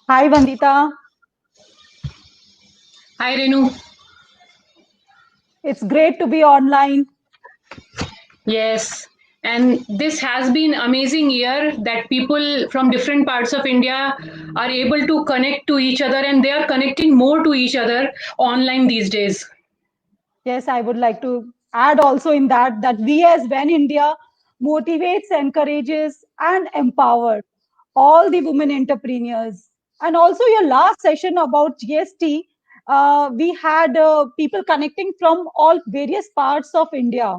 Hi, Vandita. Hi Renu. It's great to be online. Yes. And this has been amazing year that people from different parts of India are able to connect to each other and they are connecting more to each other online these days. Yes, I would like to add also in that we as When India motivates, encourages, and empower all the women entrepreneurs. And also your last session about GST, we had people connecting from all various parts of India,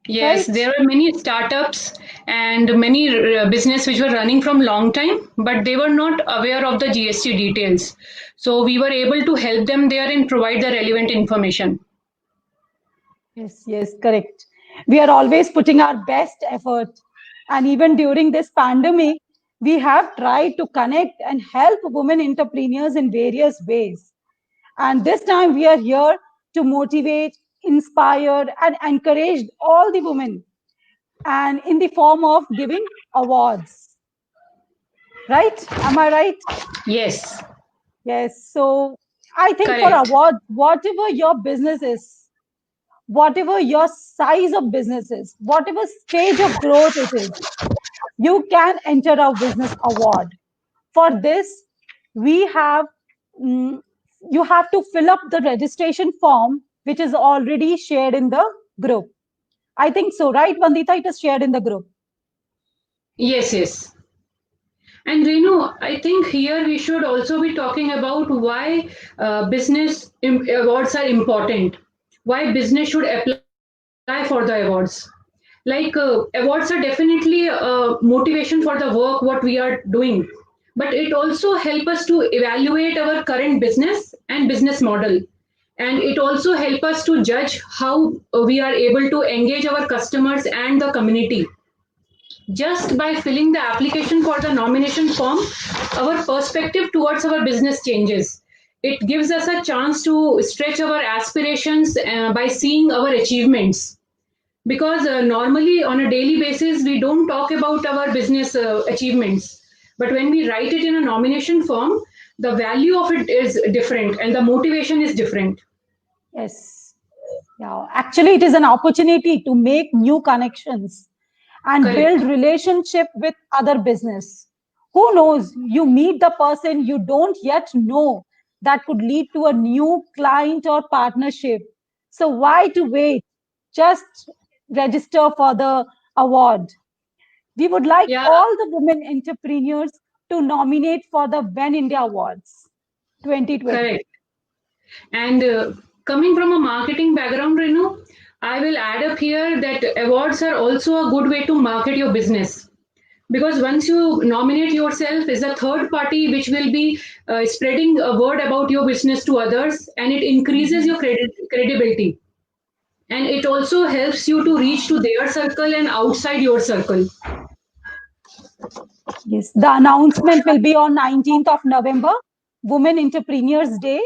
Yes, right? there are many startups and many business which were running from long time, but they were not aware of the GST details. So we were able to help them there and provide the relevant information. Yes, yes, correct. We are always putting our best effort. And even during this pandemic, we have tried to connect and help women entrepreneurs in various ways. And this time we are here to motivate, inspire, and encourage all the women, and in the form of giving awards. Right? Am I right? Yes, Yes. So I think for correct. award, whatever your business is, whatever your size of business is, whatever stage of growth it is, you can enter a business award. For this, we have mm, you have to fill up the registration form, which is already shared in the group. I think so, right, Vandita? It is shared in the group. Yes, yes. And Renu, I think here we should also be talking about why awards are important, why business should apply for the awards. Awards are definitely motivation for the work what we are doing, but it also help us to evaluate our current business and business model, and it also help us to judge how we are able to engage our customers and the community. Just by filling the application for the nomination form, our perspective towards our business changes. It gives us a chance to stretch our aspirations by seeing our achievements. Because normally on a daily basis, we don't talk about our business achievements. But when we write it in a nomination form, the value of it is different and the motivation is different. Yes. Yeah. Actually, it is an opportunity to make new connections and build Correct. relationship with other business. Who knows? You meet the person you don't yet know, that could lead to a new client or partnership. So why to wait? Just register for the award. We would like Yeah, all the women entrepreneurs to nominate for the When India Awards 2020. correct. And coming from a marketing background, Renu, I will add up here that awards are also a good way to market your business. Because once you nominate yourself as a third party, which will be spreading a word about your business to others, and it increases Mhm. your credibility. And it also helps you to reach to their circle and outside your circle. Yes, the announcement will be on 19th of November, Women Entrepreneurs Day,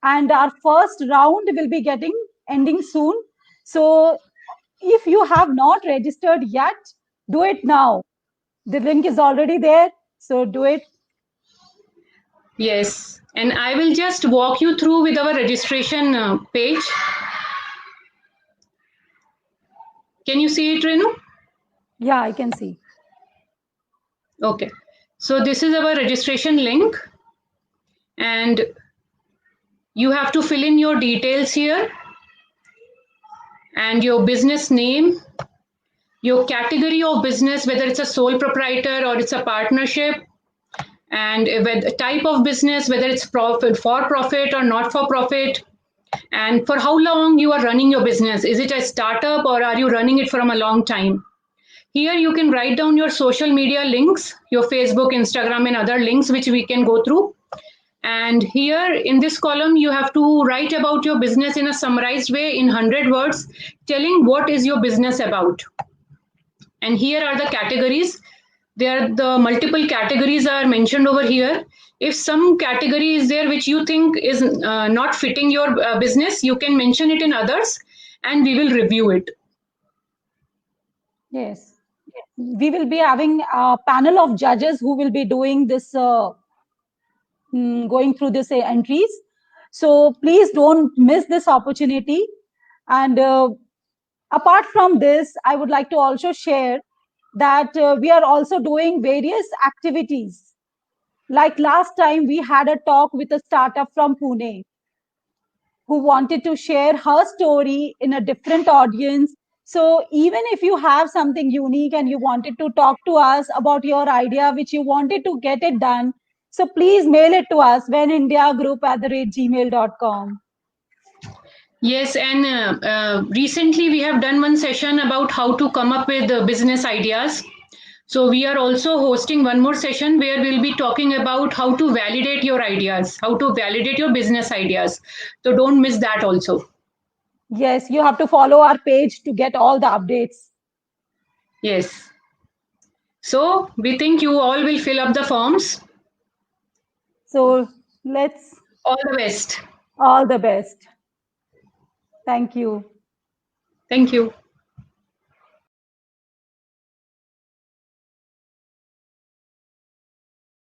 and our first round will be getting ending soon. So if you have not registered yet, do it now. The link is already there, so do it. Yes. And I will just walk you through with our registration page. Can you see it, Renu? Yeah, I can see. Okay. So this is our registration link, and you have to fill in your details here and your business name, your category of business, whether it's a sole proprietor or it's a partnership, and type of business, whether it's profit for profit or not for profit, and for how long you are running your business. Is it a startup or are you running it from a long time? Here you can write down your social media links, your Facebook, Instagram, and other links which we can go through. And here in this column, you have to write about your business in a summarized way in 100 words, telling what is your business about. And here are the categories. There, the multiple categories are mentioned over here. If some category is there which you think is not fitting your business, you can mention it in others and we will review it. Yes. We will be having a panel of judges who will be doing this. going through these entries. So please don't miss this opportunity. And apart from this, I would like to also share that we are also doing various activities. Like last time, we had a talk with a startup from Pune who wanted to share her story in a different audience. So even if you have something unique and you wanted to talk to us about your idea, which you wanted to get it done, so please mail it to us, whenindiagroup@gmail.com. Yes, and recently we have done one session about how to come up with business ideas. So we are also hosting one more session where we'll be talking about how to validate your ideas, how to validate your business ideas. So don't miss that also. Yes, you have to follow our page to get all the updates. Yes. So we think you all will fill up the forms. So let's All the best. all the best. Thank you. Thank you.